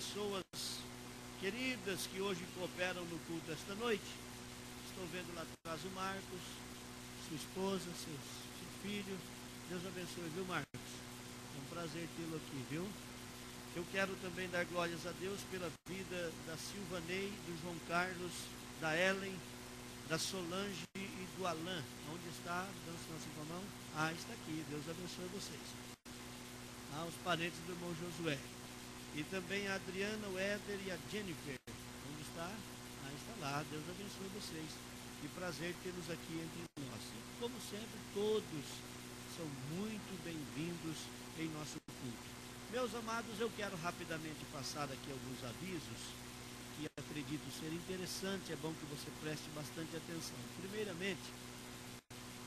pessoas queridas que hoje cooperam no culto esta noite. Estou vendo lá atrás o Marcos, sua esposa, seu filho. Deus abençoe, viu, Marcos? É um prazer tê-lo aqui, viu? Eu quero também dar glórias a Deus pela vida da Silvanei, do João Carlos, da Ellen, da Solange e do Alain. Onde está? Dançando assim com a mão? Ah, está aqui. Deus abençoe vocês. Os parentes do irmão Josué. E também a Adriana, o Éder e a Jennifer. Onde está? Ah, está lá. Deus abençoe vocês. Que prazer tê-los aqui entre nós. E, como sempre, todos são muito bem-vindos em nosso culto. Meus amados, eu quero rapidamente passar aqui alguns avisos que acredito ser interessante. É bom que você preste bastante atenção. Primeiramente,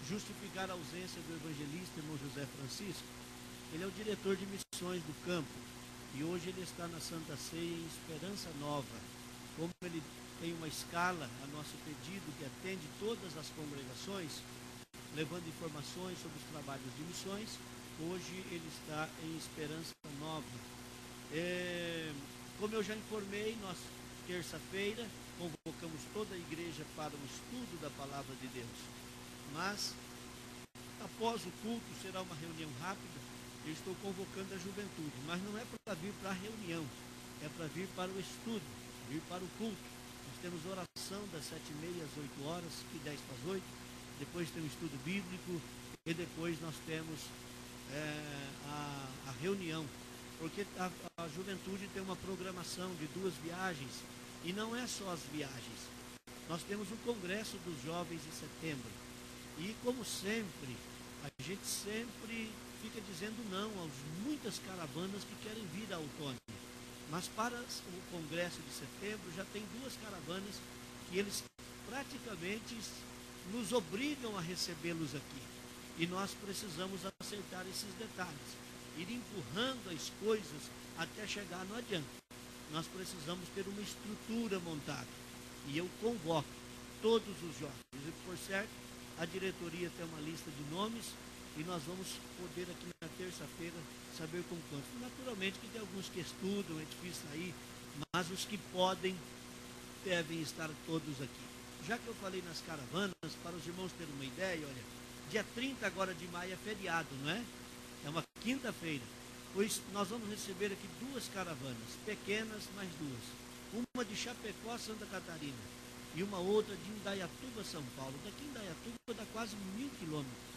justificar a ausência do evangelista, irmão José Francisco. Ele é o diretor de missões do campo e hoje ele está na Santa Ceia em Esperança Nova. Como ele tem uma escala a nosso pedido que atende todas as congregações, levando informações sobre os trabalhos de missões, hoje ele está em Esperança Nova. Como eu já informei, nós, terça-feira, convocamos toda a igreja para o estudo da Palavra de Deus. Mas, após o culto, será uma reunião rápida. Eu estou convocando a juventude, mas não é para vir para a reunião, é para vir para o estudo, vir para o culto. Nós temos oração das 7h30 às 8 horas, que 10 para as 8, depois tem o estudo bíblico e depois nós temos a reunião, porque a juventude tem uma programação de 2 viagens, e não é só as viagens. Nós temos o Congresso dos Jovens em setembro, e como sempre, a gente sempre fica dizendo não às muitas caravanas que querem vir a Autônia. Mas para o Congresso de setembro já tem 2 caravanas que eles praticamente nos obrigam a recebê-los aqui. E nós precisamos acertar esses detalhes, ir empurrando as coisas até chegar no adiante. Nós precisamos ter uma estrutura montada. E eu convoco todos os jovens. E por certo, a diretoria tem uma lista de nomes e nós vamos poder aqui na terça-feira saber com quantos. Naturalmente que tem alguns que estudam, é difícil sair, mas os que podem devem estar todos aqui. Já que eu falei nas caravanas, para os irmãos terem uma ideia, olha, dia 30 agora de maio é feriado, não é? É uma quinta-feira. Pois nós vamos receber aqui 2 caravanas, pequenas, mais 2. Uma de Chapecó, Santa Catarina, e uma outra de Indaiatuba, São Paulo. Daqui em Indaiatuba dá quase 1000 quilômetros.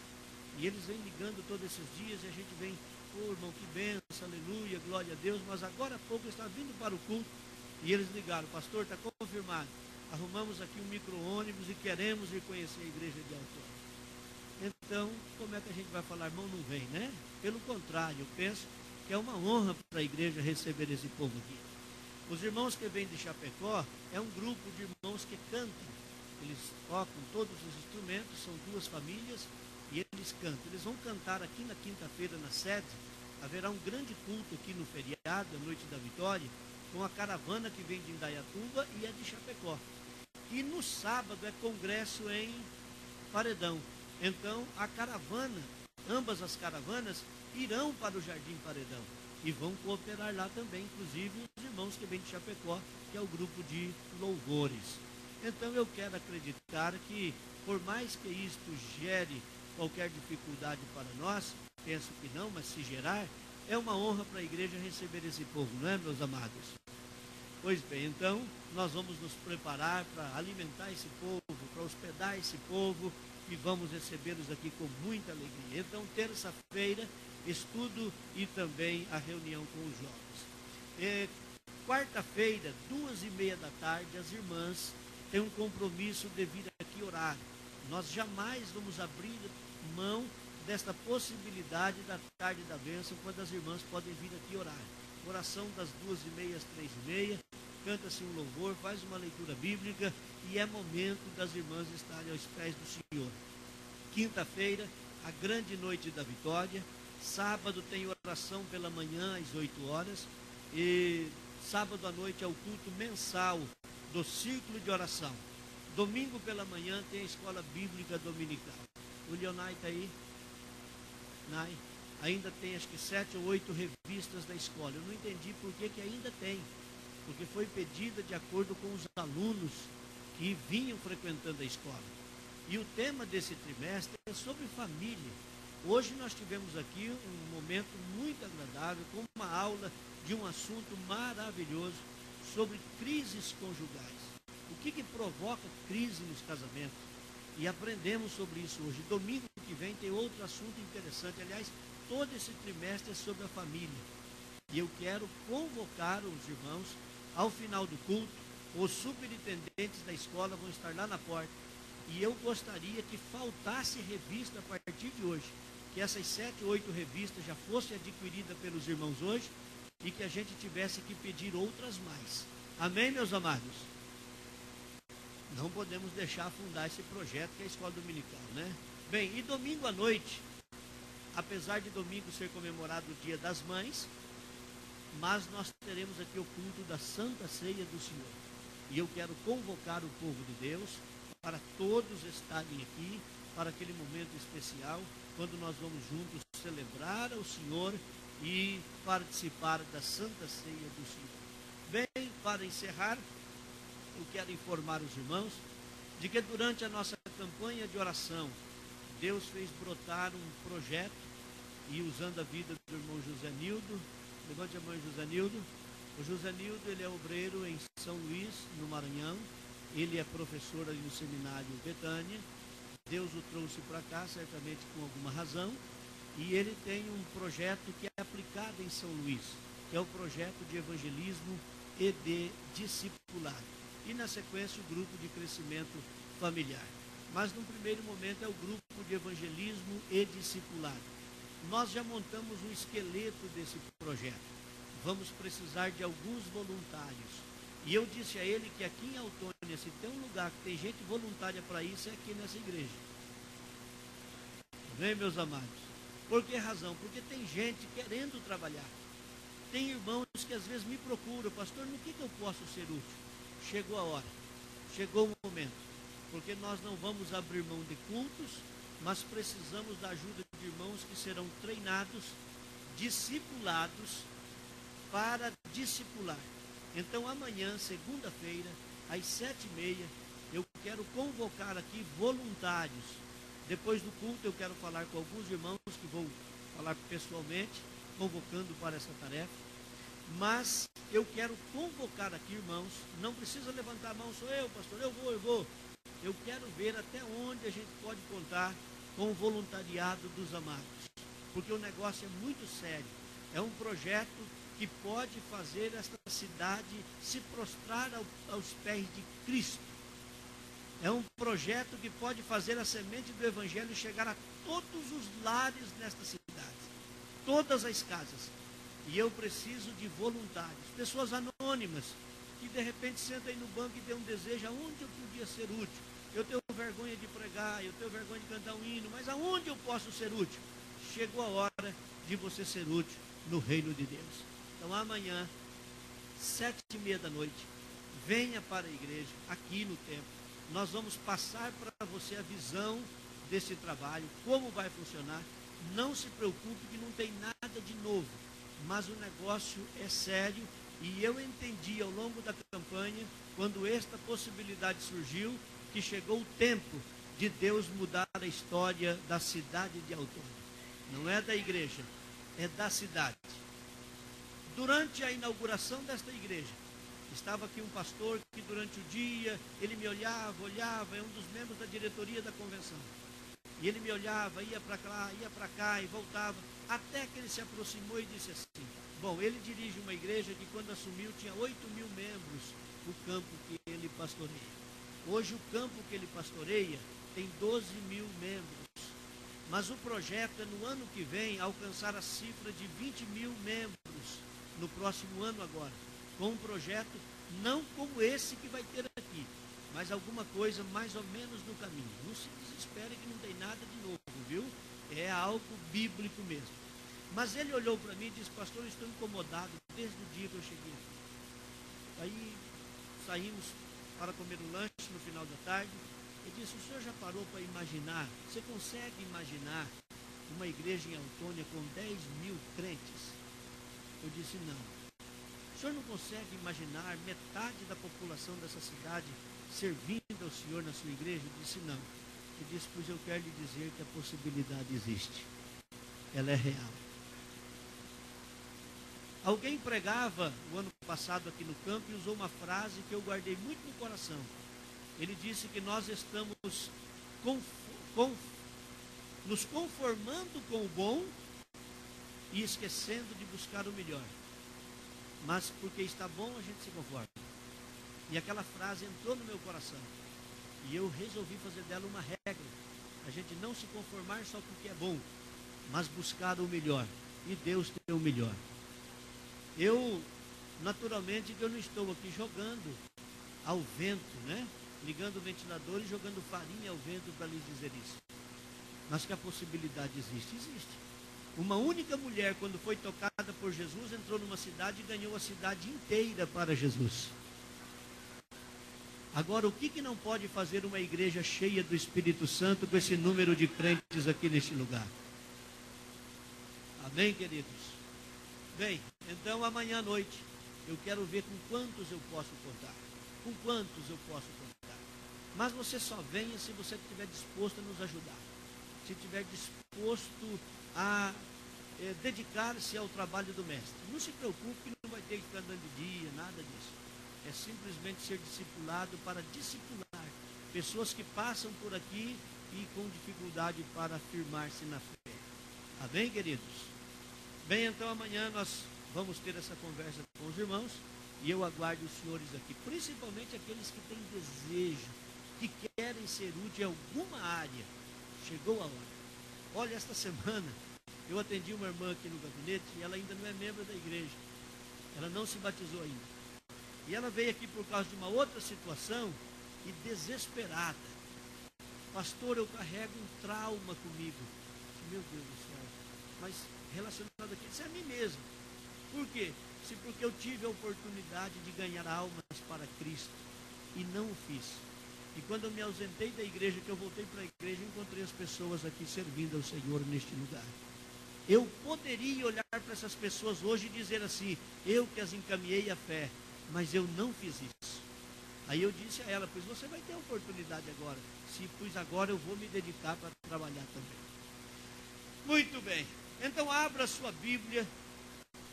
E eles vêm ligando todos esses dias e a gente vem, irmão, que benção, aleluia, glória a Deus. Mas agora há pouco eu estava vindo para o culto e eles ligaram, pastor, está confirmado. Arrumamos aqui um micro-ônibus e queremos ir conhecer a igreja de Autônia. Então, como é que a gente vai falar, irmão, não vem, né? Pelo contrário, eu penso que é uma honra para a igreja receber esse povo aqui. Os irmãos que vêm de Chapecó é um grupo de irmãos que cantam. Eles tocam todos os instrumentos, são 2 famílias e eles cantam. Eles vão cantar aqui na quinta-feira na sede. Haverá um grande culto aqui no feriado, a Noite da Vitória, com a caravana que vem de Indaiatuba e a de Chapecó. E no sábado é congresso em Paredão. Então a caravana, ambas as caravanas, irão para o Jardim Paredão e vão cooperar lá também, inclusive os irmãos que vêm de Chapecó, que é o grupo de louvores. Então eu quero acreditar que, por mais que isto gere qualquer dificuldade para nós, penso que não, mas se gerar, é uma honra para a igreja receber esse povo, não é, meus amados? Pois bem, então nós vamos nos preparar para alimentar esse povo, para hospedar esse povo, e vamos recebê-los aqui com muita alegria. Então, terça-feira, estudo e também a reunião com os jovens. Quarta-feira, 2h30 da tarde, as irmãs têm um compromisso de vir aqui orar. Nós jamais vamos abrir mão desta possibilidade da tarde da bênção, quando as irmãs podem vir aqui orar. Oração das 2h30 às 3h30, canta-se um louvor, faz uma leitura bíblica e é momento das irmãs estarem aos pés do Senhor. Quinta-feira, a grande noite da vitória. Sábado tem oração pela manhã às 8 horas e sábado à noite é o culto mensal do círculo de oração. Domingo pela manhã tem a escola bíblica dominical. O Leonai está aí? Nai? ainda tem acho que 7 ou 8 revistas da escola. Eu não entendi por que ainda tem, porque foi pedida de acordo com os alunos que vinham frequentando a escola. E o tema desse trimestre é sobre família. Hoje nós tivemos aqui um momento muito agradável, com uma aula de um assunto maravilhoso sobre crises conjugais. O que provoca crise nos casamentos? E aprendemos sobre isso hoje. Domingo que vem tem outro assunto interessante. Aliás, todo esse trimestre é sobre a família. E eu quero convocar os irmãos ao final do culto. Os superintendentes da escola vão estar lá na porta. E eu gostaria que faltasse revista a partir de hoje. Que essas 7 ou 8 revistas já fossem adquiridas pelos irmãos hoje e que a gente tivesse que pedir outras mais. Amém, meus amados? Não podemos deixar afundar esse projeto que é a escola dominical, né? Bem, e domingo à noite, apesar de domingo ser comemorado o Dia das Mães, mas nós teremos aqui o culto da Santa Ceia do Senhor. E eu quero convocar o povo de Deus para todos estarem aqui, para aquele momento especial, quando nós vamos juntos celebrar ao Senhor e participar da Santa Ceia do Senhor. Bem, para encerrar, eu quero informar os irmãos de que durante a nossa campanha de oração, Deus fez brotar um projeto, e usando a vida do irmão José Nildo, levante a mão, José Nildo. O José Nildo, ele é obreiro em São Luís, no Maranhão, ele é professor ali no seminário Betânia. Deus o trouxe para cá, certamente com alguma razão, e ele tem um projeto que é aplicado em São Luís, que é o projeto de evangelismo e de discipulado. E na sequência o grupo de crescimento familiar. Mas num primeiro momento é o grupo de evangelismo e discipulado. Nós já montamos um esqueleto desse projeto. Vamos precisar de alguns voluntários. E eu disse a ele que aqui em Autônia, se tem um lugar que tem gente voluntária para isso, é aqui nessa igreja. Vem, meus amados? Por que razão? Porque tem gente querendo trabalhar. Tem irmãos que às vezes me procuram, pastor, no que eu posso ser útil? Chegou a hora, chegou o momento, porque nós não vamos abrir mão de cultos, mas precisamos da ajuda de irmãos que serão treinados, discipulados, para discipular. Então amanhã, segunda-feira, às 7h30, eu quero convocar aqui voluntários. Depois do culto eu quero falar com alguns irmãos que vou falar pessoalmente, convocando para essa tarefa. Mas eu quero convocar aqui irmãos, não precisa levantar a mão, sou eu, pastor, eu vou. Eu quero ver até onde a gente pode contar com o voluntariado dos amados. Porque o negócio é muito sério. É um projeto que pode fazer esta cidade se prostrar aos pés de Cristo. É um projeto que pode fazer a semente do Evangelho chegar a todos os lares nesta cidade, todas as casas. E eu preciso de voluntários, pessoas anônimas, que de repente sentam aí no banco e têm um desejo, aonde eu podia ser útil? Eu tenho vergonha de pregar, eu tenho vergonha de cantar um hino, mas aonde eu posso ser útil? Chegou a hora de você ser útil no reino de Deus. Então amanhã, 7h30, venha para a igreja, aqui no templo. Nós vamos passar para você a visão desse trabalho, como vai funcionar. Não se preocupe que não tem nada de novo, mas o negócio é sério e eu entendi ao longo da campanha, quando esta possibilidade surgiu, que chegou o tempo de Deus mudar a história da cidade de Autônia. Não é da igreja, é da cidade. Durante a inauguração desta igreja, estava aqui um pastor que durante o dia, ele me olhava, é um dos membros da diretoria da convenção. E ele me olhava, ia para lá, ia para cá e voltava, até que ele se aproximou e disse assim, bom, ele dirige uma igreja que quando assumiu tinha 8.000 membros, o campo que ele pastoreia. Hoje o campo que ele pastoreia tem 12.000 membros. Mas o projeto é no ano que vem alcançar a cifra de 20.000 membros, no próximo ano agora. Com um projeto não como esse que vai ter aqui, mas alguma coisa mais ou menos no caminho. Não se desespere que não tem nada de novo, viu? É algo bíblico mesmo. Mas ele olhou para mim e disse, pastor, eu estou incomodado desde o dia que eu cheguei aqui. Aí saímos para comer um lanche no final da tarde. Ele disse, o senhor já parou para imaginar? Você consegue imaginar uma igreja em Autônia com 10 mil crentes. Eu disse, não. O senhor não consegue imaginar metade da população dessa cidade servindo ao Senhor na sua igreja? Eu disse, não. Eu disse, pois eu quero lhe dizer que a possibilidade existe. Ela é real. Alguém pregava o ano passado aqui no campo e usou uma frase que eu guardei muito no coração. Ele disse que nós estamos nos conformando com o bom e esquecendo de buscar o melhor. Mas porque está bom, a gente se conforma. E aquela frase entrou no meu coração. E eu resolvi fazer dela uma regra. A gente não se conformar só porque é bom, mas buscar o melhor. E Deus tem o melhor. Eu, naturalmente, eu não estou aqui jogando ao vento, né? Ligando o ventilador e jogando farinha ao vento para lhes dizer isso. Mas que a possibilidade existe, existe. Uma única mulher, quando foi tocada por Jesus, entrou numa cidade e ganhou a cidade inteira para Jesus. Agora, o que não pode fazer uma igreja cheia do Espírito Santo com esse número de crentes aqui neste lugar? Amém, queridos? Bem, então amanhã à noite, eu quero ver com quantos eu posso contar. Com quantos eu posso contar. Mas você só venha se você estiver disposto a nos ajudar. Se estiver disposto a dedicar-se ao trabalho do mestre. Não se preocupe que não vai ter que ficar andando de dia, nada disso. É simplesmente ser discipulado para discipular pessoas que passam por aqui e com dificuldade para afirmar-se na fé. Amém, queridos? Bem, então amanhã nós vamos ter essa conversa com os irmãos e eu aguardo os senhores aqui, principalmente aqueles que têm desejo, que querem ser úteis em alguma área. Chegou a hora. Olha, esta semana eu atendi uma irmã aqui no gabinete e ela ainda não é membro da igreja. Ela não se batizou ainda. E ela veio aqui por causa de uma outra situação e desesperada. Pastor, eu carrego um trauma comigo. Meu Deus do céu. Mas relacionado aqui, isso é a mim mesmo. Por quê? Porque eu tive a oportunidade de ganhar almas para Cristo e não o fiz. E quando eu me ausentei da igreja, que eu voltei para a igreja, encontrei as pessoas aqui servindo ao Senhor neste lugar. Eu poderia olhar para essas pessoas hoje e dizer assim, eu que as encaminhei à fé, mas eu não fiz isso. Aí eu disse a ela, pois você vai ter a oportunidade agora. Pois agora eu vou me dedicar para trabalhar também. Muito bem. Então abra a sua Bíblia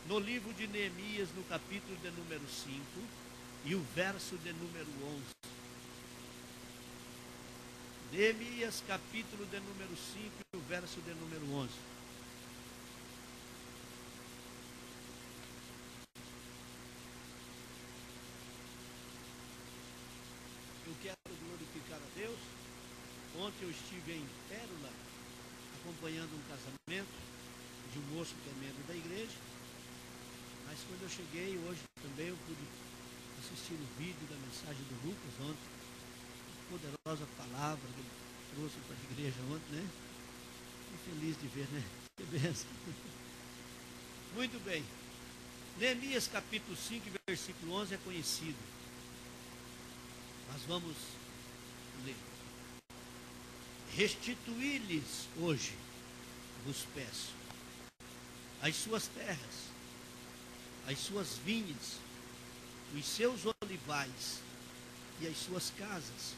no livro de Neemias, no capítulo de número 5 e o verso de número 11. Neemias, capítulo de número 5 e o verso de número 11. Eu quero glorificar a Deus. Ontem eu estive em Pérola, acompanhando um casamento de um moço que é membro da igreja. Mas quando eu cheguei hoje também, eu pude assistir o vídeo da mensagem do Lucas ontem. Poderosa palavra que ele trouxe para a igreja ontem, né? Fiquei feliz de ver, né? Que bênção. Muito bem. Neemias capítulo 5, versículo 11 é conhecido. Mas vamos ler. Restituí-lhes hoje, vos peço, as suas terras, as suas vinhas, os seus olivais e as suas casas,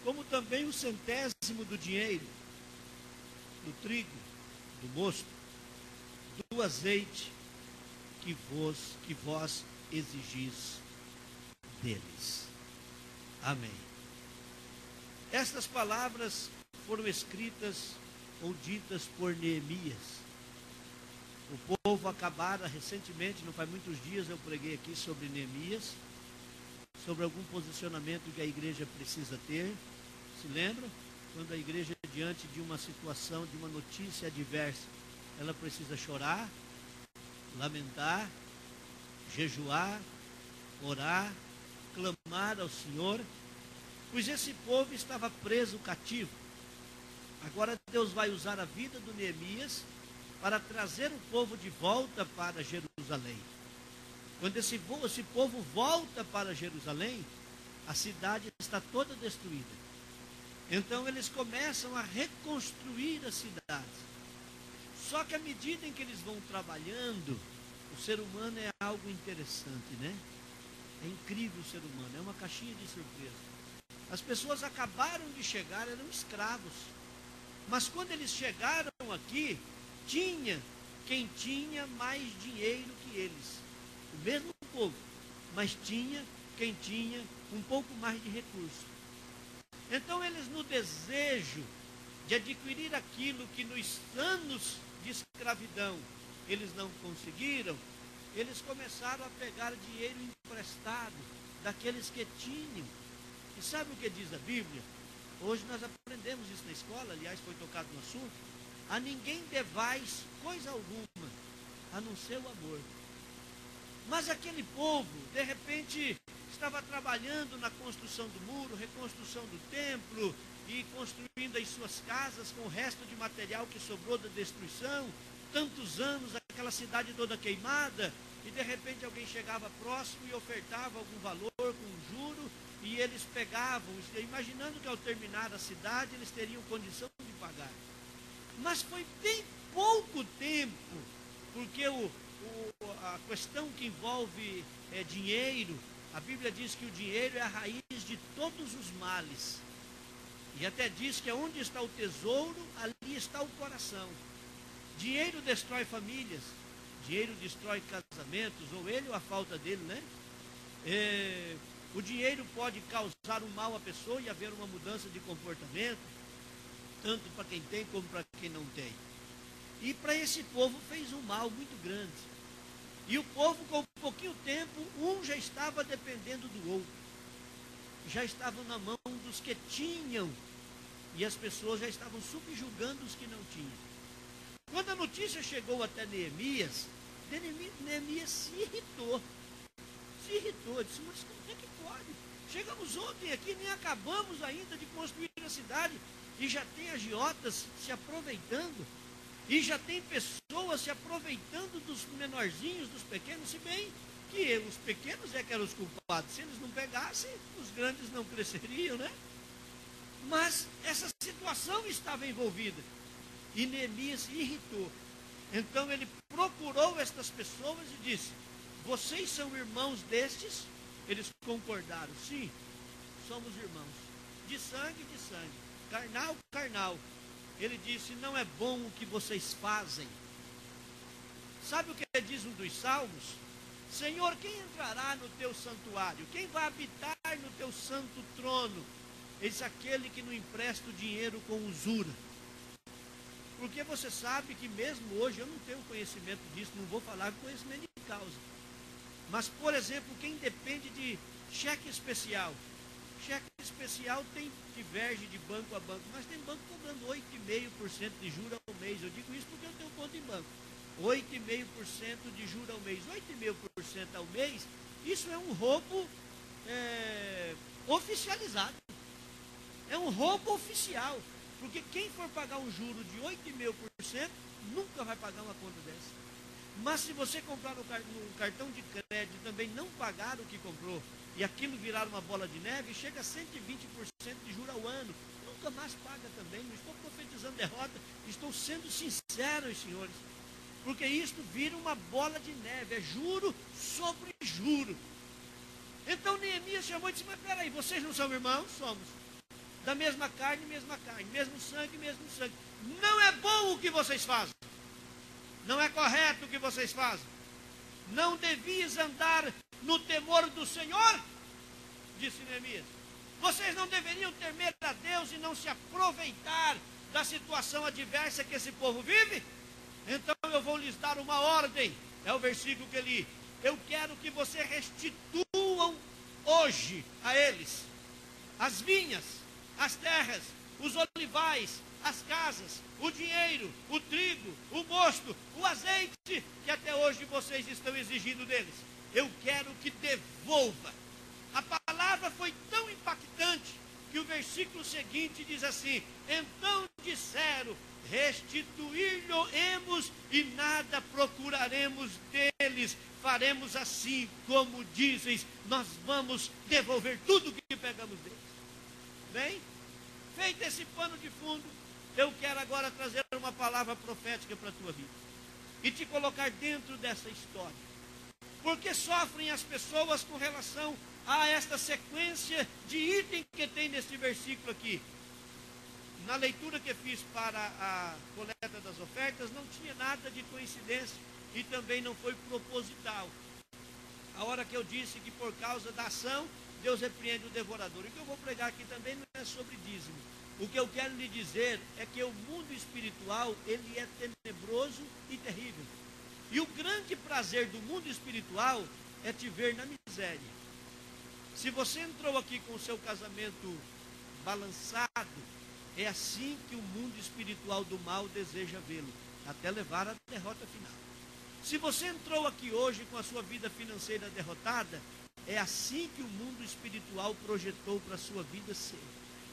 como também o 100º do dinheiro, do trigo, do mosto, do azeite que vós exigis deles. Amém. Estas palavras foram escritas ou ditas por Neemias. O povo acabara recentemente, não faz muitos dias eu preguei aqui sobre Neemias, sobre algum posicionamento que a igreja precisa ter. Se lembra? Quando a igreja é diante de uma situação, de uma notícia adversa, ela precisa chorar, lamentar, jejuar, orar, clamar ao Senhor, pois esse povo estava preso, cativo. Agora Deus vai usar a vida do Neemias para trazer o povo de volta para Jerusalém. Quando esse povo volta para Jerusalém, a cidade está toda destruída. Então eles começam a reconstruir a cidade. Só que à medida em que eles vão trabalhando, o ser humano é algo interessante, né? É incrível o ser humano, é uma caixinha de surpresa. As pessoas acabaram de chegar, eram escravos. Mas quando eles chegaram aqui, tinha quem tinha mais dinheiro que eles. O mesmo povo, mas tinha quem tinha um pouco mais de recurso. Então eles, no desejo de adquirir aquilo que nos anos de escravidão eles não conseguiram, eles começaram a pegar dinheiro emprestado daqueles que tinham. E sabe o que diz a Bíblia? Hoje nós aprendemos isso na escola, aliás foi tocado no assunto. A ninguém devais coisa alguma, a não ser o amor. Mas aquele povo, de repente, estava trabalhando na construção do muro, reconstrução do templo, e construindo as suas casas com o resto de material que sobrou da destruição, tantos anos, aquela cidade toda queimada, e de repente alguém chegava próximo e ofertava algum valor com juro, e eles pegavam, imaginando que ao terminar a cidade eles teriam condição de pagar. Mas foi bem pouco tempo, porque a questão que envolve dinheiro, a Bíblia diz que o dinheiro é a raiz de todos os males. E até diz que onde está o tesouro, ali está o coração. Dinheiro destrói famílias, dinheiro destrói casamentos, ou ele ou a falta dele, né? O dinheiro pode causar um mal à pessoa e haver uma mudança de comportamento, tanto para quem tem como para quem não tem. E para esse povo fez um mal muito grande. E o povo, com pouquinho tempo, um já estava dependendo do outro. Já estavam na mão dos que tinham. E as pessoas já estavam subjugando os que não tinham. Quando a notícia chegou até Neemias, Neemias se irritou. Disse, mas como é que pode? Chegamos ontem aqui, nem acabamos ainda de construir a cidade, e já tem agiotas se aproveitando, e já tem pessoas se aproveitando dos menorzinhos, dos pequenos, se bem que os pequenos que eram os culpados. Se eles não pegassem, os grandes não cresceriam, né? Mas essa situação estava envolvida, e Neemias se irritou. Então ele procurou estas pessoas e disse, vocês são irmãos destes? Eles concordaram, sim, somos irmãos, de sangue, carnal, carnal. Ele disse, não é bom o que vocês fazem. Sabe o que diz um dos salmos? Senhor, quem entrará no teu santuário? Quem vai habitar no teu santo trono? Ele disse, aquele que não empresta o dinheiro com usura. Porque você sabe que mesmo hoje, eu não tenho conhecimento disso, não vou falar com conhecimento de causa. Mas, por exemplo, quem depende de cheque especial. Cheque especial diverge de banco a banco, mas tem banco cobrando 8,5% de juros ao mês. Eu digo isso porque eu tenho conta em banco. 8,5% de juros ao mês. 8,5% ao mês, isso é um roubo oficializado. É um roubo oficial. Porque quem for pagar um juro de 8,5% nunca vai pagar uma conta dessa. Mas se você comprar no cartão de crédito e também não pagar o que comprou, e aquilo virar uma bola de neve, chega a 120% de juros ao ano. Nunca mais paga também. Não estou profetizando derrota, estou sendo sincero, senhores. Porque isto vira uma bola de neve, é juro sobre juro. Então Neemias chamou e disse, mas peraí, vocês não são irmãos? Somos. Da mesma carne, mesmo sangue. Não é bom o que vocês fazem. Não é correto o que vocês fazem. Não devias andar no temor do Senhor, disse Neemias. Vocês não deveriam temer a Deus e não se aproveitar da situação adversa que esse povo vive? Então eu vou lhes dar uma ordem. É o versículo que eu li. Eu quero que vocês restituam hoje a eles as vinhas, as terras, os olivais, as casas, o dinheiro, o trigo, o mosto, o azeite, que até hoje vocês estão exigindo deles. Eu quero que devolva. A palavra foi tão impactante que o versículo seguinte diz assim, então disseram, restituir-lhe-emos e nada procuraremos deles, faremos assim como dizes, nós vamos devolver tudo que pegamos deles. Bem, feito esse pano de fundo, eu quero agora trazer uma palavra profética para a tua vida e te colocar dentro dessa história. Por que sofrem as pessoas com relação a esta sequência de itens que tem nesse versículo aqui? Na leitura que fiz para a coleta das ofertas, não tinha nada de coincidência e também não foi proposital. A hora que eu disse que por causa da ação, Deus repreende o devorador. E o que eu vou pregar aqui também não é sobre dízimo. O que eu quero lhe dizer é que o mundo espiritual, ele é tenebroso e terrível. E o grande prazer do mundo espiritual é te ver na miséria. Se você entrou aqui com o seu casamento balançado, é assim que o mundo espiritual do mal deseja vê-lo, até levar à derrota final. Se você entrou aqui hoje com a sua vida financeira derrotada, é assim que o mundo espiritual projetou para a sua vida ser.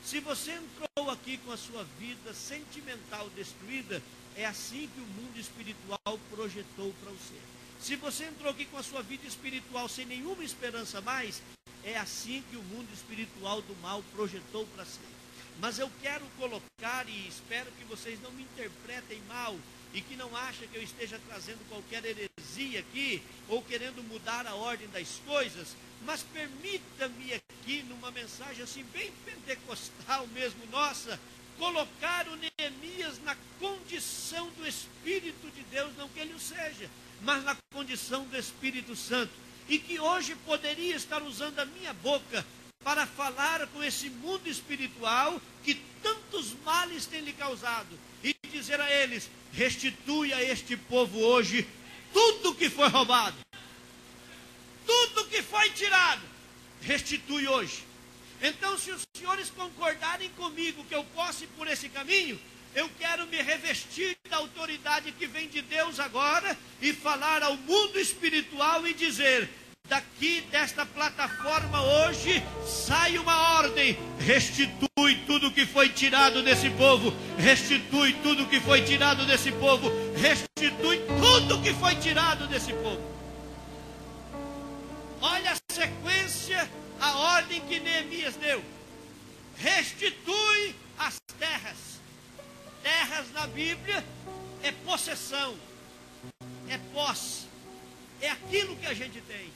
Se você entrou aqui com a sua vida sentimental destruída, é assim que o mundo espiritual projetou para o ser. Se você entrou aqui com a sua vida espiritual sem nenhuma esperança mais, é assim que o mundo espiritual do mal projetou para ser. Mas eu quero colocar, e espero que vocês não me interpretem mal, e que não achem que eu esteja trazendo qualquer heresia aqui, ou querendo mudar a ordem das coisas, mas permita-me aqui, numa mensagem assim bem pentecostal mesmo, nossa, colocar o Neemias na condição do Espírito de Deus, não que ele o seja, mas na condição do Espírito Santo, e que hoje poderia estar usando a minha boca para falar com esse mundo espiritual que tantos males tem lhe causado, e dizer a eles: restitui a este povo hoje tudo que foi roubado, tudo que foi tirado, restitui hoje. Então, se os senhores concordarem comigo que eu posso ir por esse caminho, eu quero me revestir da autoridade que vem de Deus agora e falar ao mundo espiritual e dizer: daqui desta plataforma hoje sai uma ordem: restitui tudo que foi tirado desse povo, restitui tudo que foi tirado desse povo, restitui tudo que foi tirado desse povo. Olha a sequência, a ordem que Neemias deu: restitui as terras. Terras na Bíblia é possessão, é posse, é aquilo que a gente tem.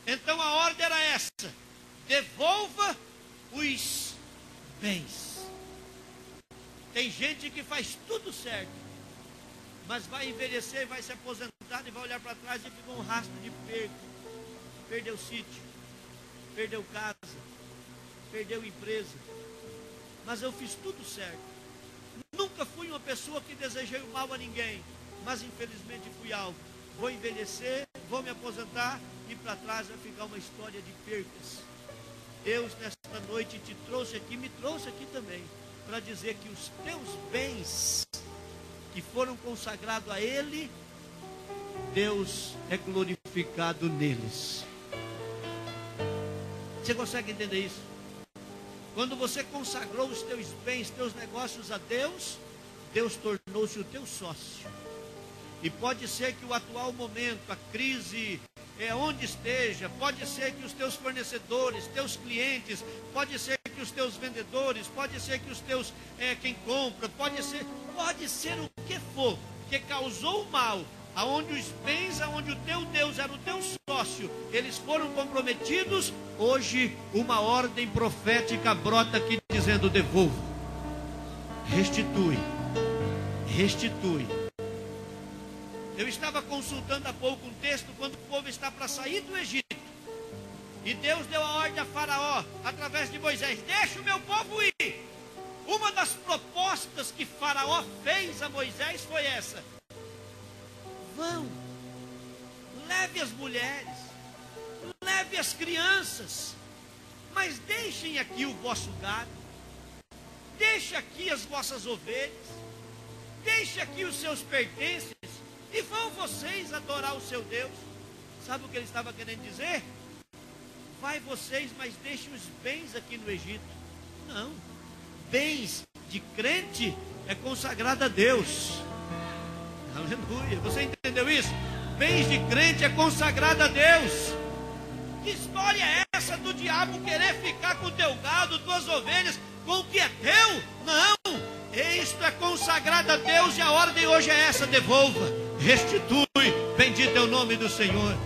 Então a ordem era essa: devolva os bens. Tem gente que faz tudo certo, mas vai envelhecer, vai se aposentar e vai olhar para trás e ficou um rastro de perda. Perdeu sítio, perdeu casa, perdeu empresa. Mas eu fiz tudo certo. Nunca fui uma pessoa que desejei o mal a ninguém, mas infelizmente fui alvo. Vou envelhecer, vou me aposentar e para trás vai ficar uma história de percas. Deus nesta noite te trouxe aqui, me trouxe aqui também, para dizer que os teus bens que foram consagrados a Ele, Deus é glorificado neles. Você consegue entender isso? Quando você consagrou os teus bens, teus negócios a Deus, Deus tornou-se o teu sócio. E pode ser que o atual momento, a crise, onde esteja, pode ser que os teus fornecedores, teus clientes, pode ser que os teus vendedores, pode ser que os teus, quem compra, pode ser o que for, que causou o mal, aonde os bens, aonde o teu Deus era o teu sócio, eles foram comprometidos. Hoje uma ordem profética brota aqui dizendo: devolva, restitui, restitui. Eu estava consultando há pouco um texto quando o povo está para sair do Egito, e Deus deu a ordem a Faraó através de Moisés: deixa o meu povo ir. Uma das propostas que Faraó fez a Moisés foi essa: vão, leve as mulheres, leve as crianças, mas deixem aqui o vosso gado, deixe aqui as vossas ovelhas, deixe aqui os seus pertences, e vão vocês adorar o seu Deus. Sabe o que ele estava querendo dizer? Vai vocês, mas deixem os bens aqui no Egito. Não, bens de crente é consagrado a Deus. Aleluia, você entendeu isso? Bens de crente é consagrado a Deus. Que história é essa do diabo querer ficar com o teu gado, tuas ovelhas, com o que é teu? Não, Isto é consagrado a Deus e a ordem hoje é essa: devolva, restitui, bendito é o nome do Senhor.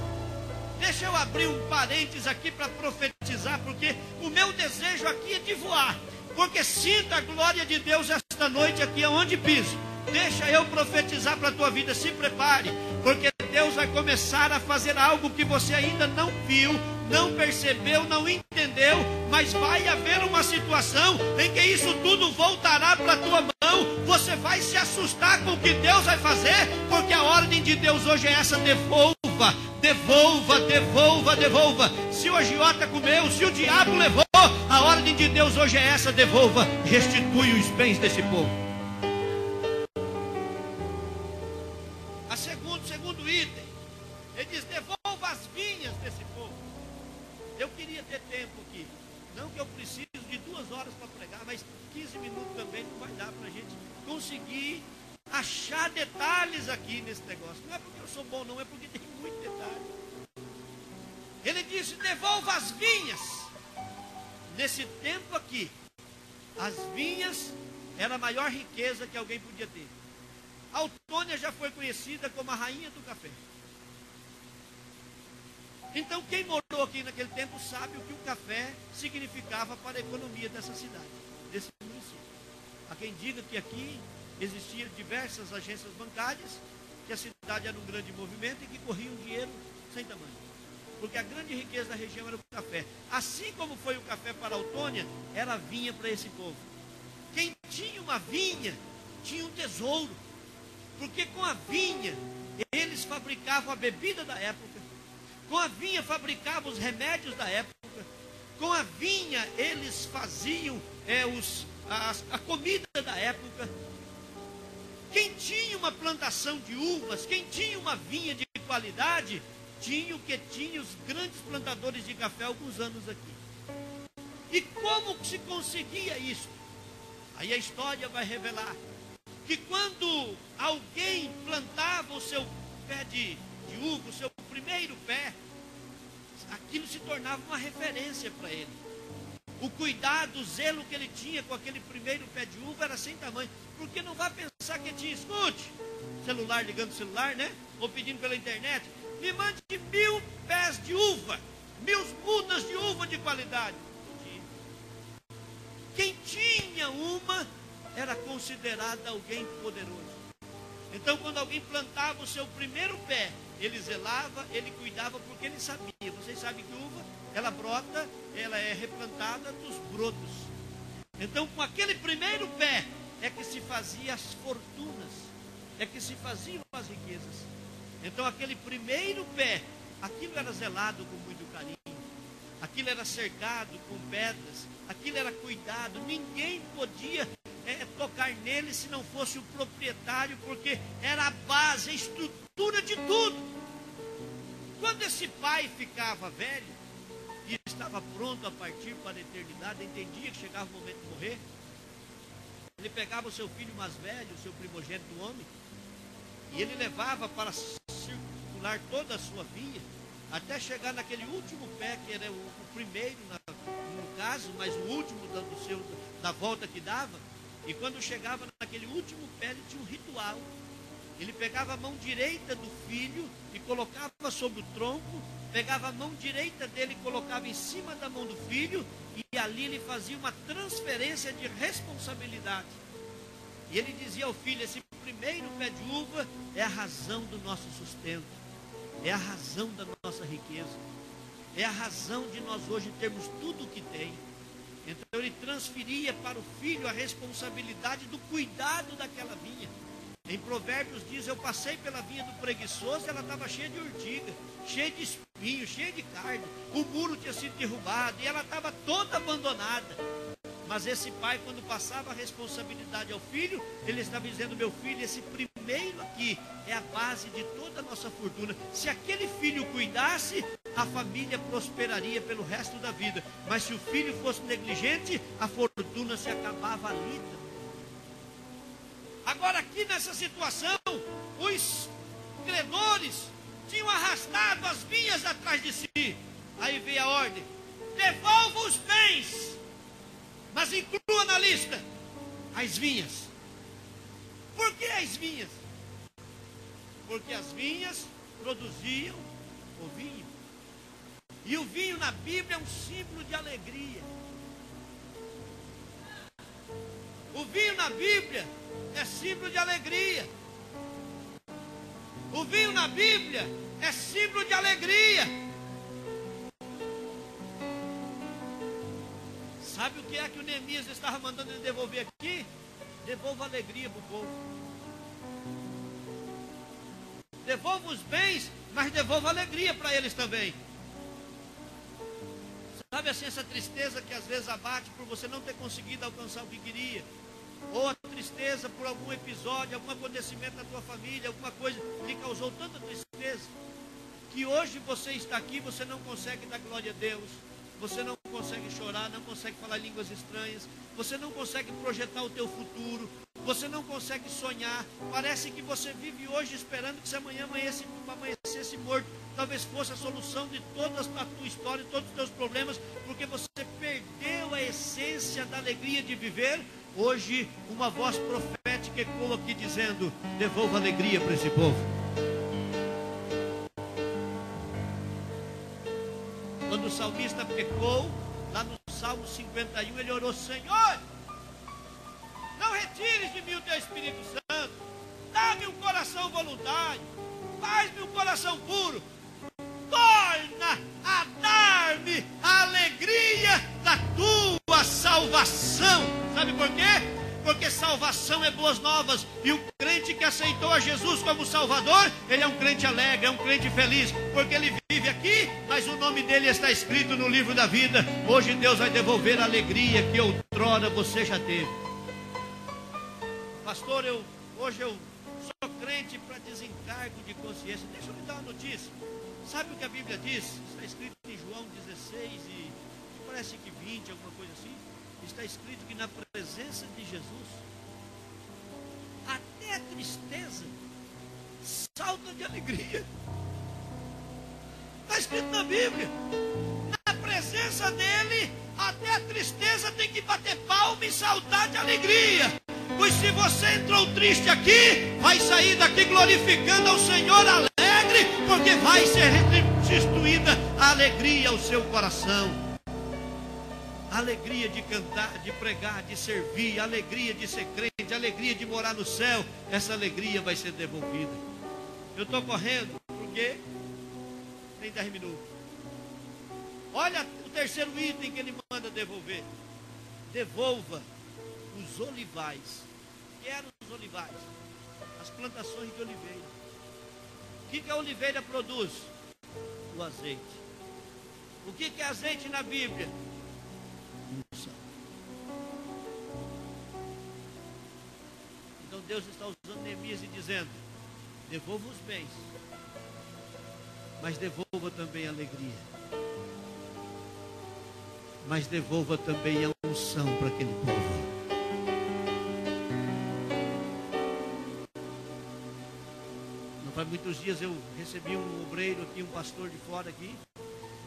Deixa eu abrir um parênteses aqui para profetizar, porque o meu desejo aqui é de voar, porque sinta a glória de Deus esta noite aqui aonde piso. Deixa eu profetizar para a tua vida, se prepare, porque Deus vai começar a fazer algo que você ainda não viu, não percebeu, não entendeu, mas vai haver uma situação em que isso tudo voltará para a tua mão. Você vai se assustar com o que Deus vai fazer, porque a ordem de Deus hoje é essa: devolva, devolva, devolva, devolva. Se o agiota comeu, se o diabo levou, a ordem de Deus hoje é essa: devolva, restitui os bens desse povo. Segundo item, ele diz: devolva as vinhas desse povo. Eu queria ter tempo aqui, não que eu preciso de 2 horas para pregar, mas 15 minutos também não vai dar para a gente conseguir achar detalhes aqui nesse negócio. Não é porque eu sou bom, não, é porque tem muito detalhe. Ele disse: devolva as vinhas. Nesse tempo aqui, as vinhas era a maior riqueza que alguém podia ter. Autônia já foi conhecida como a rainha do café. Então quem morou aqui naquele tempo sabe o que o café significava para a economia dessa cidade, desse município. Há quem diga que aqui existiam diversas agências bancárias, que a cidade era um grande movimento e que corriam dinheiro sem tamanho. Porque a grande riqueza da região era o café. Assim como foi o café para Autônia, era a vinha para esse povo. Quem tinha uma vinha, tinha um tesouro. Porque com a vinha, eles fabricavam a bebida da época. Com a vinha fabricavam os remédios da época. Com a vinha, eles faziam a comida da época. Quem tinha uma plantação de uvas, quem tinha uma vinha de qualidade, tinha o que tinha os grandes plantadores de café há alguns anos aqui. E como se conseguia isso? Aí a história vai revelar que quando alguém plantava o seu pé de uva, o seu primeiro pé, aquilo se tornava uma referência para ele. O cuidado, o zelo que ele tinha com aquele primeiro pé de uva era sem tamanho. Porque não vai pensar que tinha, escute, celular, ligando o celular, né? Ou pedindo pela internet, me mande 1000 pés de uva, 1000 mudas de uva de qualidade. Quem tinha uma era considerado alguém poderoso. Então, quando alguém plantava o seu primeiro pé, ele zelava, ele cuidava, porque ele sabia. Vocês sabem que uva, ela brota, ela é replantada dos brotos. Então, com aquele primeiro pé, é que se fazia as fortunas, é que se faziam as riquezas. Então, aquele primeiro pé, aquilo era zelado com muito carinho, aquilo era cercado com pedras, aquilo era cuidado, ninguém podia tocar nele se não fosse o proprietário, porque era a base, a estrutura de tudo. Quando esse pai ficava velho e estava pronto a partir para a eternidade, entendia que chegava o momento de morrer, ele pegava o seu filho mais velho, o seu primogênito homem, e ele levava para circular toda a sua vinha, até chegar naquele último pé, que era o primeiro no caso, mas o último da volta que dava. E quando chegava naquele último pé, ele tinha um ritual. Ele pegava a mão direita do filho e colocava sobre o tronco, pegava a mão direita dele e colocava em cima da mão do filho, e ali ele fazia uma transferência de responsabilidade. E ele dizia ao filho: esse primeiro pé de uva é a razão do nosso sustento, é a razão da nossa riqueza, é a razão de nós hoje termos tudo o que tem. Então ele transferia para o filho a responsabilidade do cuidado daquela vinha. Em Provérbios diz: eu passei pela vinha do preguiçoso, ela estava cheia de urtiga, cheia de espinho, cheia de carne, o muro tinha sido derrubado e ela estava toda abandonada. Mas esse pai, quando passava a responsabilidade ao filho, ele estava dizendo: meu filho, esse primeiro aqui é a base de toda a nossa fortuna. Se aquele filho cuidasse, a família prosperaria pelo resto da vida. Mas se o filho fosse negligente, a fortuna se acabava ali. Agora, aqui nessa situação, os credores tinham arrastado as vinhas atrás de si. Aí veio a ordem: devolva os bens, mas inclua na lista as vinhas. Por que as vinhas? Porque as vinhas produziam o vinho. E o vinho na Bíblia é um símbolo de alegria. O vinho na Bíblia é símbolo de alegria. O vinho na Bíblia é símbolo de alegria. Sabe o que é que o Neemias estava mandando ele devolver aqui? Devolva alegria para o povo. Devolva os bens, mas devolva alegria para eles também. Sabe assim, essa tristeza que às vezes abate por você não ter conseguido alcançar o que queria, ou a tristeza por algum episódio, algum acontecimento na tua família, alguma coisa que lhe causou tanta tristeza, que hoje você está aqui, você não consegue dar glória a Deus, você não consegue chorar, não consegue falar línguas estranhas, você não consegue projetar o teu futuro, você não consegue sonhar. Parece que você vive hoje esperando que se amanhã amanhecesse morto. Talvez fosse a solução de toda a tua história, todos os teus problemas, porque você perdeu a essência da alegria de viver. Hoje uma voz profética ecoa aqui dizendo: devolva alegria para esse povo. Quando o salmista pecou, lá no Salmo 51, ele orou: Senhor, não retires de mim o teu Espírito Santo, dá-me um coração voluntário, faz-me um coração puro, torna a dar-me a alegria da tua salvação. Sabe por quê? Porque salvação é boas novas, e o crente que aceitou a Jesus como Salvador, ele é um crente alegre, é um crente feliz, porque ele vive aqui, mas o nome dele está escrito no livro da vida. Hoje Deus vai devolver a alegria que outrora você já teve. Pastor, hoje eu sou crente para desencargo de consciência. Deixa eu lhe dar uma notícia. Sabe o que a Bíblia diz? Está escrito em João 16 e parece que 20, alguma coisa assim. Está escrito que na presença de Jesus, até a tristeza salta de alegria. Está escrito na Bíblia. Na presença dele, até a tristeza tem que bater palma e saltar de alegria. Pois se você entrou triste aqui, vai sair daqui glorificando ao Senhor alegre, porque vai ser restituída a alegria ao seu coração. A alegria de cantar, de pregar, de servir, a alegria de ser crente, a alegria de morar no céu, essa alegria vai ser devolvida. Eu estou correndo, porque tem 10 minutos. Olha o terceiro item que ele manda devolver. Devolva os olivais. O que eram os olivais? As plantações de oliveira. O que a oliveira produz? O azeite. O que é azeite na Bíblia? Unção. Então Deus está usando Neemias e dizendo: devolva os bens, mas devolva também a alegria, mas devolva também a unção para aquele povo. Não faz muitos dias eu recebi um obreiro aqui, um pastor de fora aqui,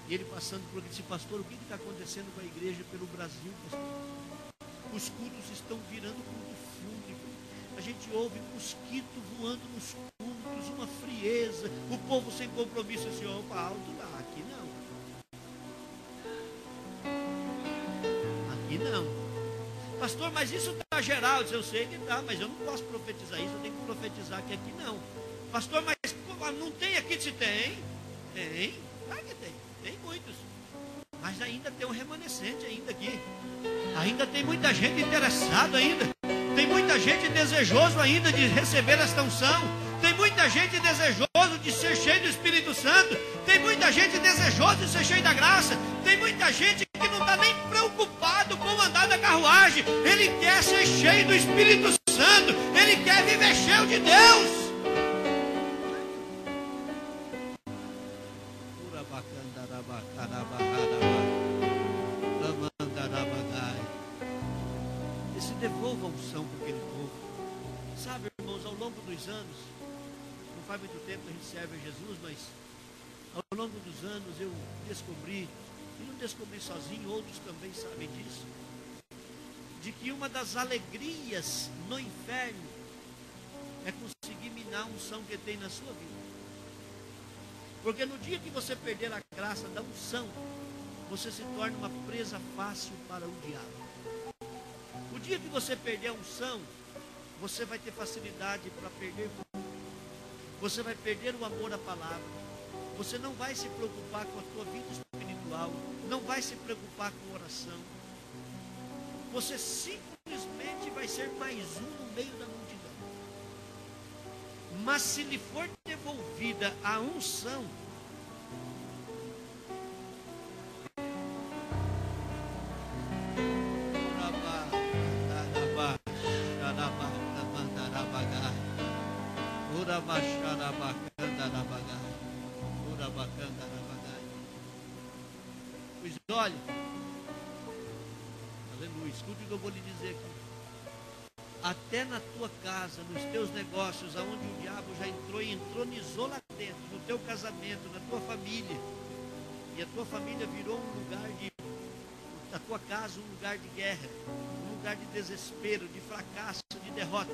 e ele passando por aqui disse: pastor, o que está acontecendo com a igreja pelo Brasil, pastor? Os cultos estão virando culto fúnebre. A gente ouve mosquito voando nos cultos, uma frieza, o povo sem compromisso. Assim, opa, alto lá, aqui não. Aqui não. Pastor, mas isso está geral. Eu sei que está, mas eu não posso profetizar isso, eu tenho que profetizar que aqui não. Pastor, mas não tem aqui? Se tem, tem, claro que tem. Tem muitos, mas ainda tem um remanescente ainda aqui. Ainda tem muita gente interessada ainda. Tem muita gente desejoso ainda de receber esta unção. Tem muita gente desejoso de ser cheio do Espírito Santo. Tem muita gente desejosa de ser cheio da graça. Tem muita gente que não está nem preocupado com andar na carruagem. Ele quer ser cheio do Espírito Santo. Ele quer viver cheio de Deus. Esse devolva a unção para aquele povo. Sabe, irmãos, ao longo dos anos, não faz muito tempo que a gente serve a Jesus, mas ao longo dos anos eu descobri, e não descobri sozinho, outros também sabem disso, de que uma das alegrias no inferno é conseguir minar a unção que tem na sua vida. Porque no dia que você perder a graça da unção, você se torna uma presa fácil para o diabo. O dia que você perder a unção, você vai ter facilidade para perder. Você vai perder o amor à palavra. Você não vai se preocupar com a tua vida espiritual. Não vai se preocupar com oração. Você simplesmente vai ser mais um no meio da multidão. Mas se lhe for devolvida a unção, pois olha, aleluia, escute o que eu vou lhe dizer aqui. Até na tua casa, nos teus negócios, aonde o diabo já entrou e entronizou lá dentro, no teu casamento, na tua família, e a tua família virou um lugar de, a tua casa um lugar de guerra, um lugar de desespero, de fracasso, de derrota.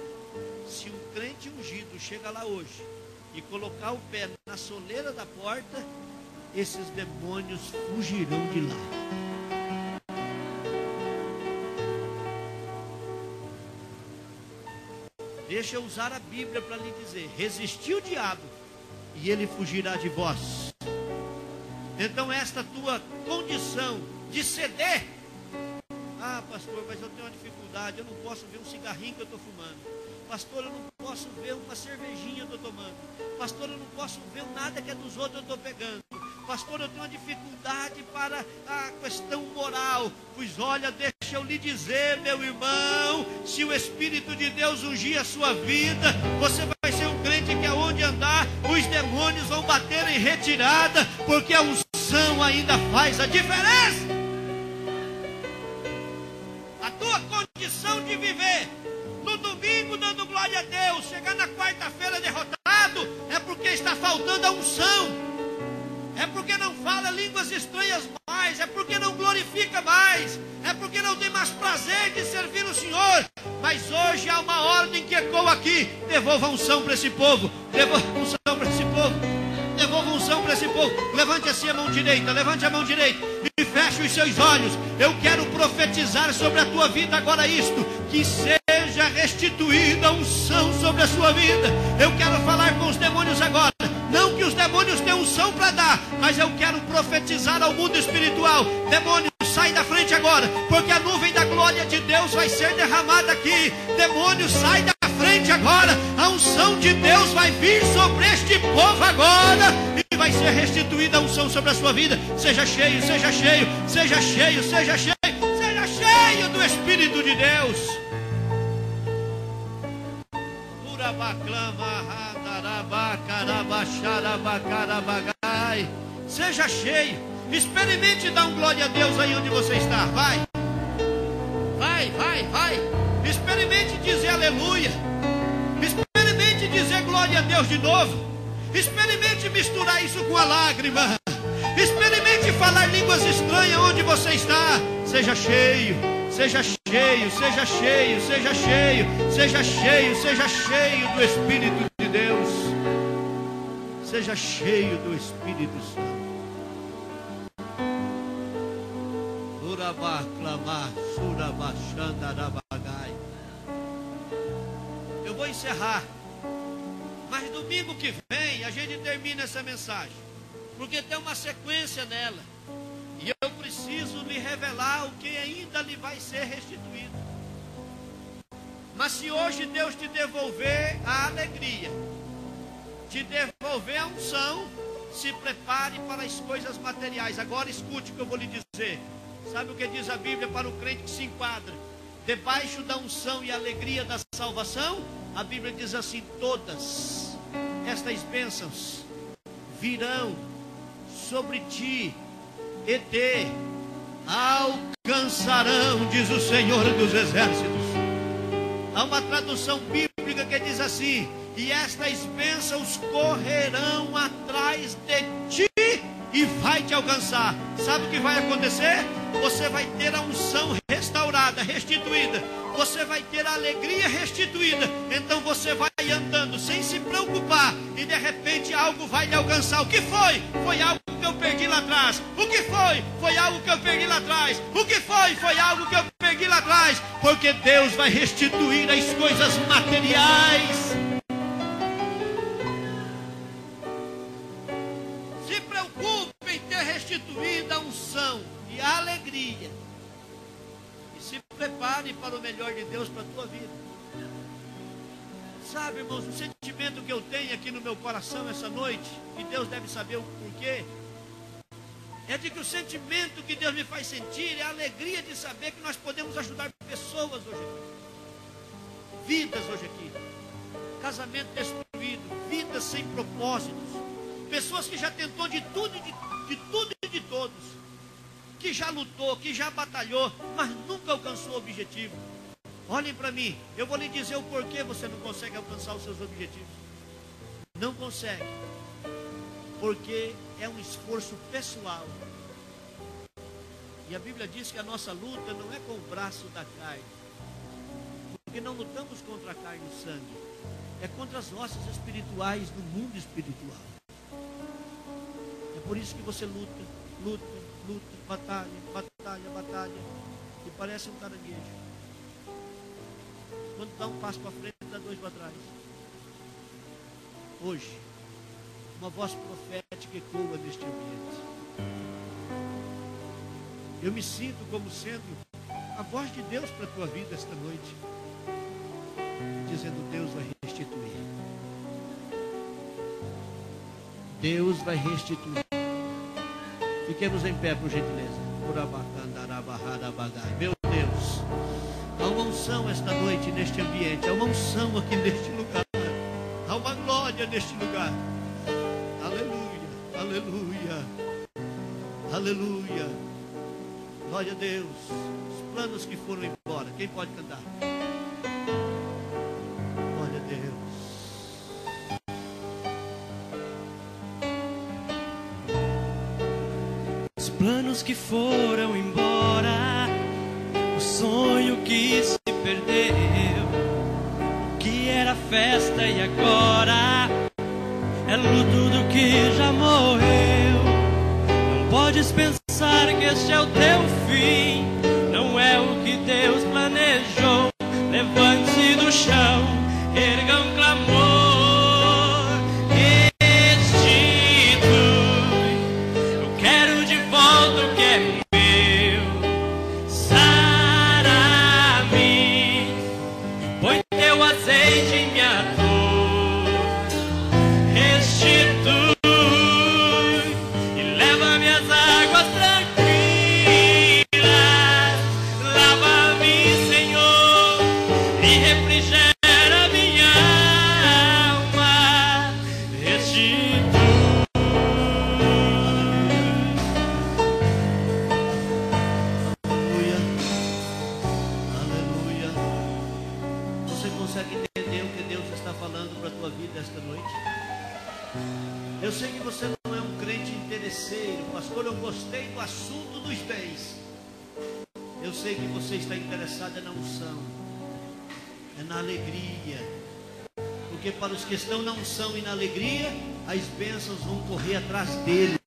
Se um crente ungido chega lá hoje e colocar o pé na soleira da porta, esses demônios fugirão de lá. Deixa eu usar a Bíblia para lhe dizer: resisti o diabo e ele fugirá de vós. Então esta tua condição de ceder, pastor, mas eu tenho uma dificuldade, eu não posso ver um cigarrinho que eu estou fumando. Pastor, eu não posso ver uma cervejinha que eu estou tomando. Pastor, eu não posso ver nada que é dos outros eu estou pegando. Pastor, eu tenho uma dificuldade para a questão moral. Pois olha, deixa eu lhe dizer, meu irmão, se o Espírito de Deus ungir a sua vida, você vai ser um crente que aonde andar, os demônios vão bater em retirada, porque a unção ainda faz a diferença. A tua condição de viver no domingo dando glória a Deus, chegar na quarta-feira derrotado, é porque está faltando a unção, é porque não fala línguas estranhas mais, é porque não glorifica mais, é porque não tem mais prazer de servir o Senhor. Mas hoje há uma ordem que ecoa aqui: devolva a unção para esse povo, devolva a unção para esse povo, devolva a unção para esse povo. Levante assim a mão direita, levante a mão direita e feche os seus olhos. Eu quero profetizar sobre a tua vida agora isto: que seja restituída a unção sobre a sua vida. Eu quero falar com os demônios agora. Não que os demônios tenham unção para dar, mas eu quero profetizar ao mundo espiritual: demônios, sai da frente agora, porque a nuvem da glória de Deus vai ser derramada aqui. Demônios, sai da frente agora, a unção de Deus vai vir sobre este povo agora, e vai ser restituída a unção sobre a sua vida. Seja cheio, seja cheio, seja cheio, seja cheio, seja cheio do Espírito de Deus. Seja cheio. Experimente dar um glória a Deus aí onde você está. Vai. Experimente dizer aleluia. Experimente dizer glória a Deus de novo. Experimente misturar isso com a lágrima. Experimente falar línguas estranhas onde você está. Seja cheio. Seja cheio, seja cheio, seja cheio, seja cheio, seja cheio do Espírito de Deus. Seja cheio do Espírito Santo. Eu vou encerrar, mas domingo que vem a gente termina essa mensagem, porque tem uma sequência nela. E eu preciso lhe revelar o que ainda lhe vai ser restituído. Mas se hoje Deus te devolver a alegria, te devolver a unção, se prepare para as coisas materiais. Agora escute o que eu vou lhe dizer. Sabe o que diz a Bíblia para o crente que se enquadra debaixo da unção e alegria da salvação? A Bíblia diz assim: todas estas bênçãos virão sobre ti e te alcançarão, diz o Senhor dos Exércitos. Há uma tradução bíblica que diz assim: e estas bênçãos correrão atrás de ti e vai te alcançar. Sabe o que vai acontecer? Você vai ter a unção restaurada, restituída. você vai ter a alegria restituída. Então você vai andando sem se preocupar, e de repente algo vai lhe alcançar. O que foi? Foi algo que eu perdi lá atrás. O que foi? Foi algo que eu perdi lá atrás. O que foi? Foi algo que eu perdi lá atrás. Porque Deus vai restituir as coisas materiais. Se preocupe em ter restituída a unção e a alegria. E se prepare para o melhor de Deus para a tua vida. Sabe, irmãos, o sentimento que eu tenho aqui no meu coração essa noite, e Deus deve saber o porquê, é de que o sentimento que Deus me faz sentir é a alegria de saber que nós podemos ajudar pessoas hoje aqui, vidas hoje aqui, casamento destruído, vidas sem propósitos, pessoas que já tentou de tudo e de todos, que já lutou, que já batalhou, mas nunca alcançou o objetivo. Olhem para mim, eu vou lhe dizer o porquê você não consegue alcançar os seus objetivos. Não consegue, porque é um esforço pessoal. E a Bíblia diz que a nossa luta não é com o braço da carne, porque não lutamos contra a carne e o sangue, é contra as hostes espirituais do mundo espiritual. É por isso que você luta, batalha, e parece um caranguejo. Quando dá um passo para frente, dá dois para trás. Hoje, uma voz profética ecoa neste ambiente. Eu me sinto como sendo a voz de Deus para a tua vida esta noite, dizendo: Deus vai restituir. Deus vai restituir. Fiquemos em pé, por gentileza. Meu Deus, há uma unção esta noite neste ambiente, há uma unção aqui neste lugar, há uma glória neste lugar. Aleluia, aleluia, aleluia. Glória a Deus. Os planos que foram embora, quem pode cantar? Glória a Deus. Os planos que foram embora, o sonho que se perdeu, que era festa e agora é luto do que já morreu. Não podes pensar que este é o teu fim, não é o que Deus planejou. Levante-se do chão, erga um clamor, restitui. Eu quero de volta o que é meu, sara-me, põe teu azeite em minha dor, restitui e leva-me às águas tranquilas, lava-me, Senhor, e refrigera minha alma, restitui. Aleluia, aleluia. Você consegue entender o que Deus está falando para a tua vida esta noite? Eu sei que você não é um crente interesseiro. Pastor, eu gostei do assunto dos bens. Eu sei que você está interessado na unção, é na alegria. Porque para os que estão na unção e na alegria, as bênçãos vão correr atrás dele.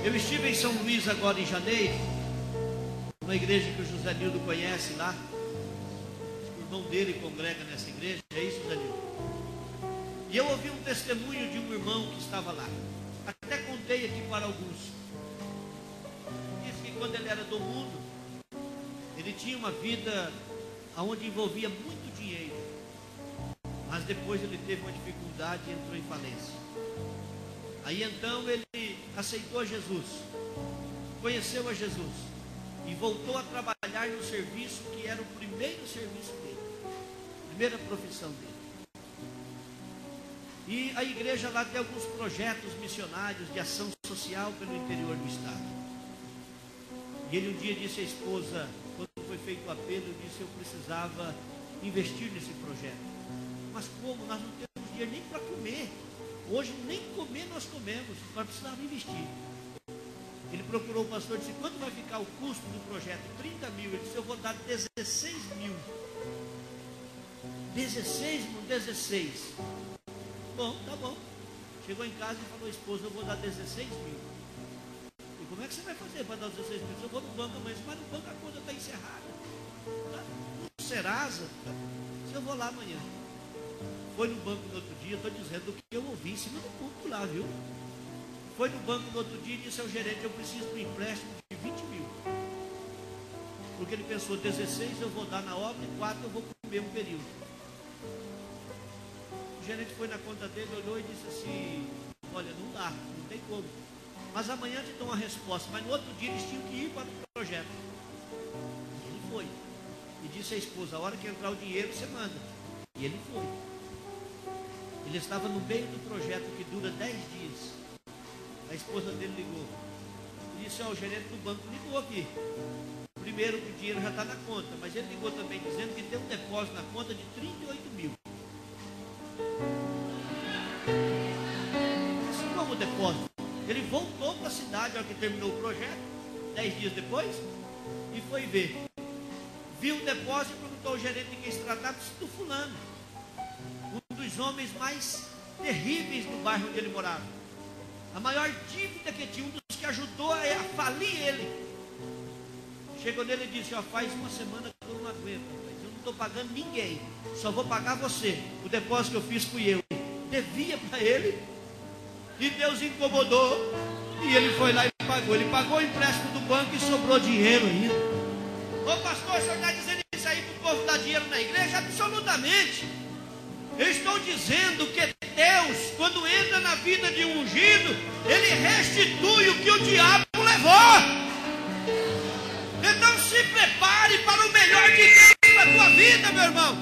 Eu estive em São Luís agora em janeiro, uma igreja que o José Nildo conhece lá. O irmão dele congrega nessa igreja, é isso, José Nildo? E eu ouvi um testemunho de um irmão que estava lá. Até contei aqui para alguns. Disse que quando ele era do mundo, ele tinha uma vida onde envolvia muito dinheiro. Mas depois ele teve uma dificuldade e entrou em falência. Aí então ele aceitou a Jesus, conheceu a Jesus e voltou a trabalhar no serviço que era o primeiro serviço dele, a primeira profissão dele. E a igreja lá tem alguns projetos missionários de ação social pelo interior do estado. E ele um dia disse à esposa, quando foi feito o apelo, ele disse: eu precisava investir nesse projeto. Mas como? Nós não temos dinheiro nem para comer. Hoje nem comer nós comemos, nós precisávamos investir. Ele procurou o pastor e disse: quanto vai ficar o custo do projeto? 30 mil. Ele disse: eu vou dar 16 mil. 16, irmão, 16. Bom, tá bom. Chegou em casa e falou: esposa, eu vou dar 16 mil. E como é que você vai fazer para dar os 16 mil? Eu vou no banco amanhã, mas no banco a conta está encerrada. Tá? No Serasa, tá? Eu vou lá amanhã. Foi no banco no outro dia, estou dizendo o que eu ouvi em cima do público lá, viu? Foi no banco no outro dia e disse ao gerente: eu preciso de um empréstimo de 20 mil. Porque ele pensou: 16 eu vou dar na obra e 4 eu vou comer um período. O gerente foi na conta dele, olhou e disse assim: olha, não dá, não tem como. Mas amanhã te dou uma resposta. Mas no outro dia eles tinham que ir para o projeto. E ele foi. E disse à esposa: a hora que entrar o dinheiro você manda. E ele foi. Ele estava no meio do projeto que dura 10 dias. A esposa dele ligou. E disse: ó, o gerente do banco ligou aqui. Primeiro que o dinheiro já está na conta. Mas ele ligou também dizendo que tem um depósito na conta de 38 mil. Assim como o depósito. Ele voltou para a cidade, a hora que terminou o projeto, 10 dias depois, e foi ver. Viu o depósito e perguntou ao gerente de quem se tratava: disse: do fulano. Um dos homens mais terríveis do bairro onde ele morava. A maior dívida que tinha, um dos que ajudou a falir ele. Chegou nele e disse: ó, faz uma semana que eu não aguento, rapaz. Eu não estou pagando ninguém, só vou pagar você. O depósito que eu fiz fui eu. Devia para ele. E Deus incomodou. E ele foi lá e pagou. Ele pagou o empréstimo do banco e sobrou dinheiro ainda. Ô pastor, o senhor está dizendo isso aí para o povo dar dinheiro na igreja? Absolutamente. Eu estou dizendo que Deus, quando entra na vida de um ungido, Ele restitui o que o diabo levou. Então se prepare para o melhor de Deus para a tua vida, meu irmão.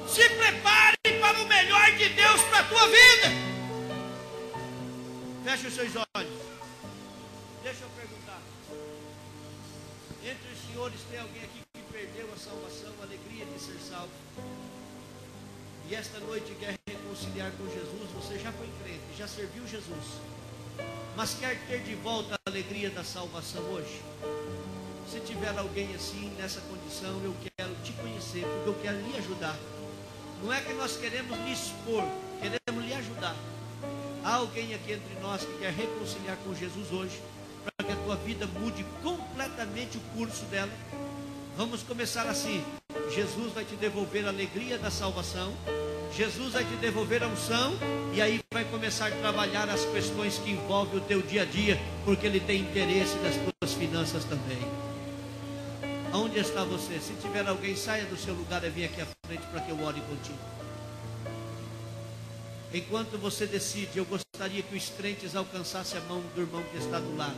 Se prepare para o melhor de Deus para a tua vida. Feche os seus olhos. Deixa eu perguntar. Entre os senhores tem alguém aqui que perdeu a salvação, a alegria de ser salvo? E esta noite quer reconciliar com Jesus? Você já foi crente, já serviu Jesus, mas quer ter de volta a alegria da salvação hoje? Se tiver alguém assim, nessa condição, eu quero te conhecer, porque eu quero lhe ajudar. Não é que nós queremos lhe expor, queremos lhe ajudar. Há alguém aqui entre nós que quer reconciliar com Jesus hoje, para que a tua vida mude completamente o curso dela? Vamos começar assim. Jesus vai te devolver a alegria da salvação. Jesus vai te devolver a unção. E aí vai começar a trabalhar as questões que envolvem o teu dia a dia, porque Ele tem interesse nas tuas finanças também. Aonde está você? Se tiver alguém, saia do seu lugar e venha aqui à frente para que eu ore contigo. Enquanto você decide, eu gostaria que os crentes alcançassem a mão do irmão que está do lado.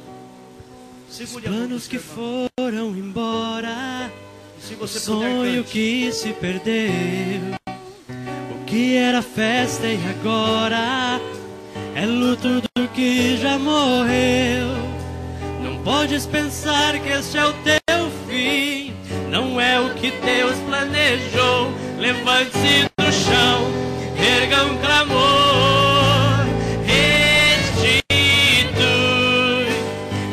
Segure a mão do seu irmão. Os planos que foram embora, se você puder, sonho que se perdeu, o que era festa e agora é luto do que já morreu. Não podes pensar que este é o teu fim, não é o que Deus planejou. Levante-se do chão, erga um clamor, restitui.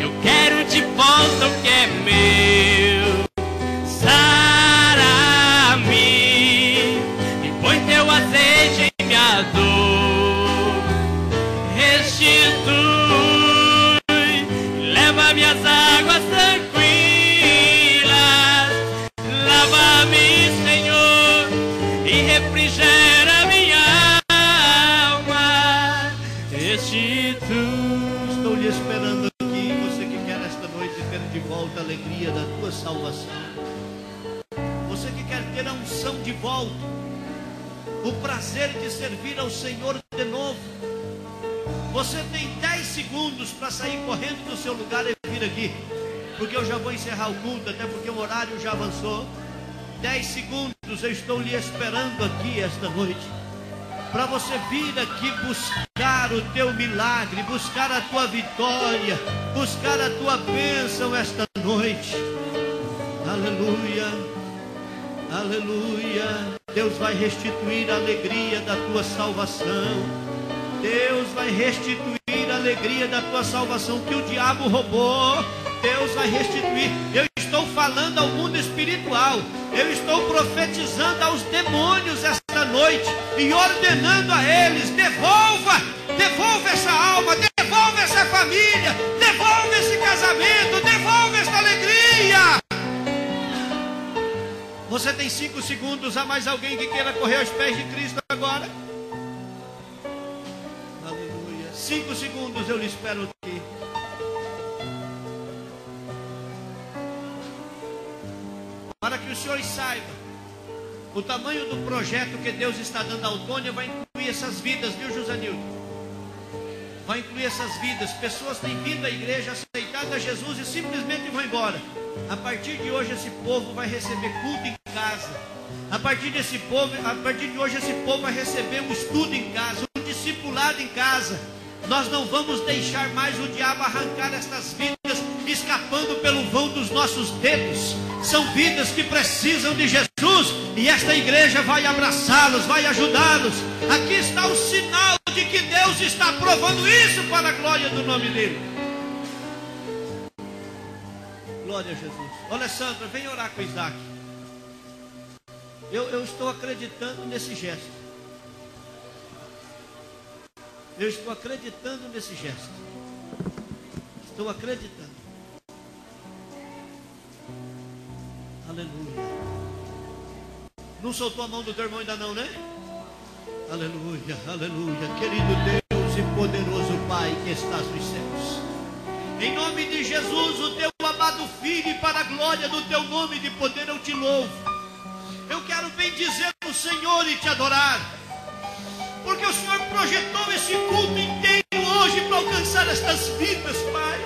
Eu quero de volta o que é meu. Sara-me e põe teu azeite em minha dor. Restitui, leva minhas águas tranquilas. Lava-me, Senhor, e refrigera minha alma. Restitui. Estou lhe esperando aqui, você que quer esta noite ter de volta a alegria da tua salvação. Você que quer ter a unção de volta, o prazer de servir ao Senhor de novo. Você tem 10 segundos para sair correndo do seu lugar e vir aqui, porque eu já vou encerrar o culto, até porque o horário já avançou. 10 segundos, eu estou lhe esperando aqui esta noite, para você vir aqui buscar o teu milagre, buscar a tua vitória, buscar a tua bênção esta noite. Aleluia, aleluia. Deus vai restituir a alegria da tua salvação. Deus vai restituir a alegria da tua salvação que o diabo roubou, Deus vai restituir. Eu estou falando ao mundo espiritual, eu estou profetizando aos demônios esta noite e ordenando a eles: devolva essa alma, devolva essa família, devolva esse casamento, devolva esta alegria. Você tem 5 segundos. Há mais alguém que queira correr aos pés de Cristo agora? Aleluia. 5 segundos, eu lhe espero aqui. Para que os senhores saibam o tamanho do projeto que Deus está dando à Autônia, vai incluir essas vidas, viu, Josanildo? Vai incluir essas vidas. Pessoas têm vindo à igreja, aceitado a Jesus e simplesmente vão embora. A partir de hoje esse povo vai receber culto em casa. A partir de hoje esse povo vai receber um estudo em casa, um discipulado em casa. Nós não vamos deixar mais o diabo arrancar estas vidas escapando pelo vão dos nossos dedos. São vidas que precisam de Jesus e esta igreja vai abraçá-los, vai ajudá-los. Aqui está o sinal de que Deus está provando isso para a glória do nome dele. Glória a Jesus. Olha, Sandra, vem orar com Isaac. Eu estou acreditando nesse gesto. Eu estou acreditando nesse gesto. Estou acreditando. Aleluia. Não soltou a mão do teu irmão ainda não, né? Aleluia, aleluia. Querido Deus e poderoso Pai que estás nos céus, em nome de Jesus, o teu amado Filho, e para a glória do teu nome de poder eu te louvo. Eu quero bendizer o Senhor e te adorar, porque o Senhor projetou esse culto inteiro hoje para alcançar estas vidas, Pai.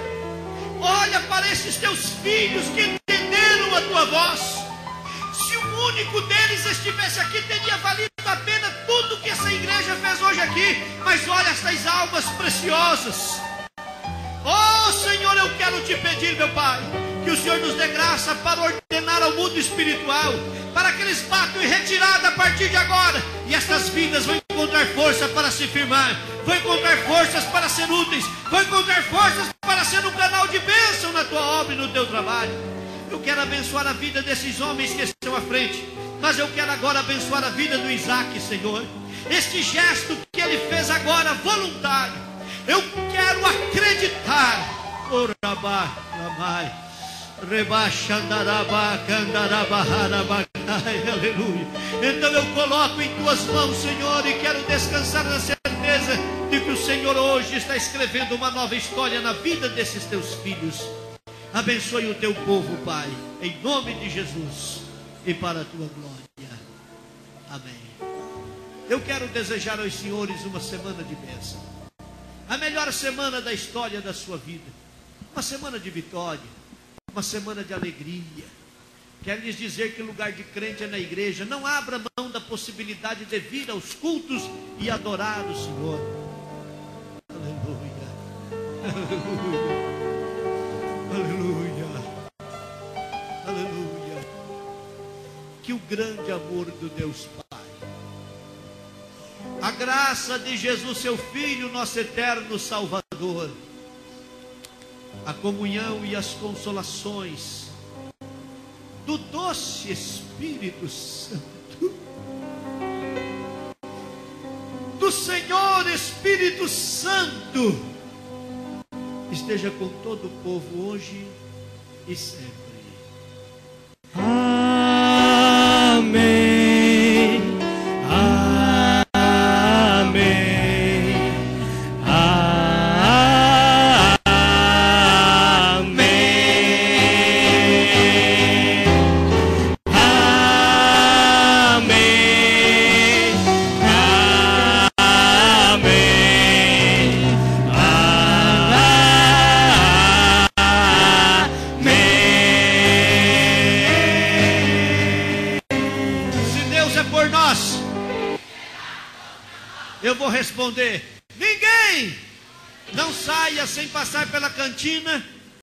Olha para esses teus filhos que entenderam a tua voz. Se o único deles estivesse aqui, teria valido a pena tudo que essa igreja fez hoje aqui. Mas olha estas almas preciosas. Oh Senhor, eu quero te pedir, meu Pai, que o Senhor nos dê graça para ordenar ao mundo espiritual, para que eles batam em retirada a partir de agora, e estas vidas vão encontrar força para se firmar, vão encontrar forças para ser úteis, vão encontrar forças para ser um canal de bênção na tua obra e no teu trabalho. Eu quero abençoar a vida desses homens que estão à frente, mas eu quero agora abençoar a vida do Isaac, Senhor. Este gesto que ele fez agora, voluntário, eu quero acreditar. Aleluia. Então eu coloco em tuas mãos, Senhor, e quero descansar na certeza de que o Senhor hoje está escrevendo uma nova história na vida desses teus filhos. Abençoe o teu povo, Pai, em nome de Jesus e para a tua glória. Amém. Eu quero desejar aos senhores uma semana de bênção, a melhor semana da história da sua vida, uma semana de vitória, uma semana de alegria. Quero lhes dizer que lugar de crente é na igreja. Não abra mão da possibilidade de vir aos cultos e adorar o Senhor. Aleluia, aleluia, aleluia, aleluia. Que o grande amor do Deus Pai, a graça de Jesus, seu Filho, nosso eterno Salvador, a comunhão e as consolações do doce Espírito Santo, do Senhor Espírito Santo, esteja com todo o povo hoje e sempre. Amém. Eu vou responder: ninguém. Não saia sem passar pela cantina